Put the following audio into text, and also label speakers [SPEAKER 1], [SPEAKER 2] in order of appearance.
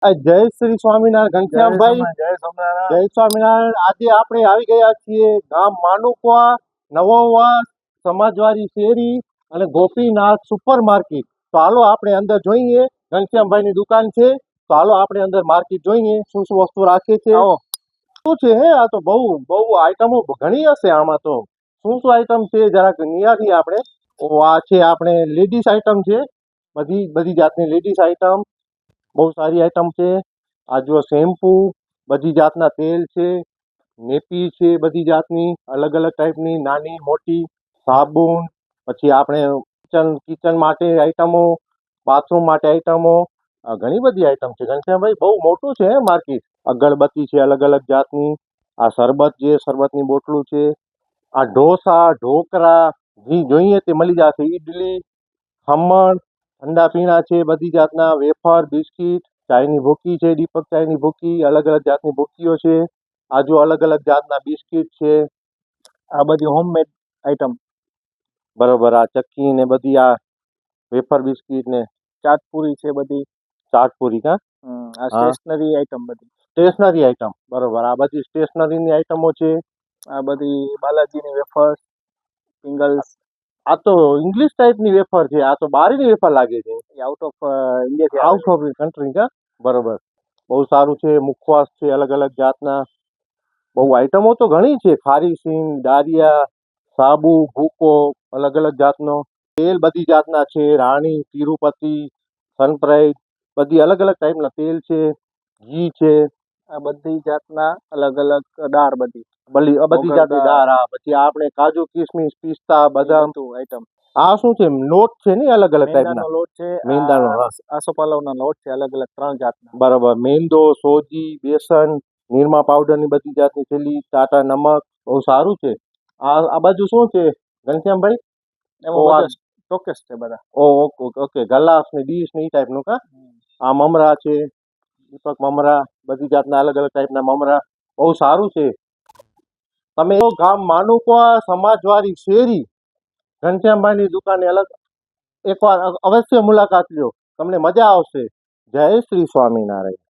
[SPEAKER 1] જય શ્રી સ્વામિનારાયણ ઘનશ્યામભાઈ. જય સ્વામિનારાયણ. આજે આપણે આવી ગયા છીએ ગામ માનુકવા, નવોવા, સમાજવાડી શેરી અને ગોપીનાથ સુપર માર્કેટ. તો હાલો આપણે અંદર જોઈએ. ઘનશ્યામભાઈની દુકાન છે, તો હાલો આપણે અંદર માર્કેટ જોઈએ શું શું વસ્તુ રાખે છે. શું છે હે આ તો બહુ બહુ આઈટમો ઘણી હશે આમાં. તો શું શું આઈટમ છે જરાક નિહાળીએ આપણે. આ છે આપણે લેડીઝ આઈટમ છે, બધી બધી જાતની લેડીઝ આઈટમ, બહુ સારી આઈટમ છે. આ જો શેમ્પુ, બધી જાતના તેલ છે, નેપી છે બધી જાતની, અલગ અલગ ટાઈપની, નાની મોટી, સાબુન, પછી આપણે કિચન માટે આઈટમો, બાથરૂમ માટે આઈટમો, ઘણી બધી આઈટમ છે. ઘનશ્યામભાઈ બહુ મોટું છે માર્કેટ. અગરબત્તી છે અલગ અલગ જાતની, આ શરબત છે, શરબતની બોટલું છે, આ ઢોસા, ઢોકરા, જે જોઈએ તે મળી જશે. ઈડલી, ખમણ, ઠંડા પીણા છે બધી જાતના, વેફર, બિસ્કિટ, ચાયની ભૂકી છે, દીપક ચાયની ભૂકી, અલગ અલગ જાતની ભૂકીઓ છે. આ જો અલગ અલગ જાતના બિસ્કિટ છે, આ બધી હોમમેડ આઈટમ. બરોબર. આ ચક્કી ને બધી, આ વેફર બિસ્કિટ ને ચાટપુરી છે બધી. ચાટપુરી કા આ સ્ટેશનરી આઈટમ, બધી સ્ટેશનરી આઈટમ. બરોબર. આ બધી સ્ટેશનરીની આઈટમો છે. આ બધી બાલાજીની વેફર, સિંગલ્સ. આ તો ઇંગ્લિશ ટાઈપની વેફર છે. આ તો બારીની વેફર લાગે છે. Out of India, out of country કા. બરોબર. બહુ સારું છે. મુખવાસ છે અલગ અલગ જાતના. બહુ આઈટમો તો ઘણી છે. ખારી સિંગ, દારિયા, સાબુ, ભૂકો, અલગ અલગ જાતનો તેલ બધી જાતના છે. રાણી, તિરુપતિ, સનપ્રાઈઝ, બધી અલગ અલગ ટાઈપના તેલ છે. ઘી છે. આ બધી જાતના અલગ અલગ દાળ, બધી જાતની દાળ. આ પછી આપણે કાજુ, કિશમિશ, પિસ્તા, બદામ આઈટમ. આ શું છે? લોટ છે ને અલગ અલગ ટાઈપના લોટ છે. મેંદાનો આસોપાલવના લોટ છે અલગ અલગ 3 જાતના. બરાબર. મેંદો, સોજી, બેસન, નિરમા પાવડરની બધી જાતની થેલી, ટાટા નમક. બહુ સારું છે. આ બાજુ શું છે ઘનશ્યામભાઈ? એમાં ચોક્કસ છે બધા. ઓકે. ગ્લાસ ને ડીશ ને એ ટાઈપનું કા. આ મમરા છે, દીપક મમરા, બધી જાતના અલગ અલગ ટાઈપના મમરા. બહુ સારું છે. તમે ગામ માનુકવા, સમાજવાડી શેરી, ઘનશ્યામભાઈની દુકાને એકવાર અવશ્ય મુલાકાત લ્યો, તમને મજા આવશે. જય શ્રી સ્વામિનારાયણ.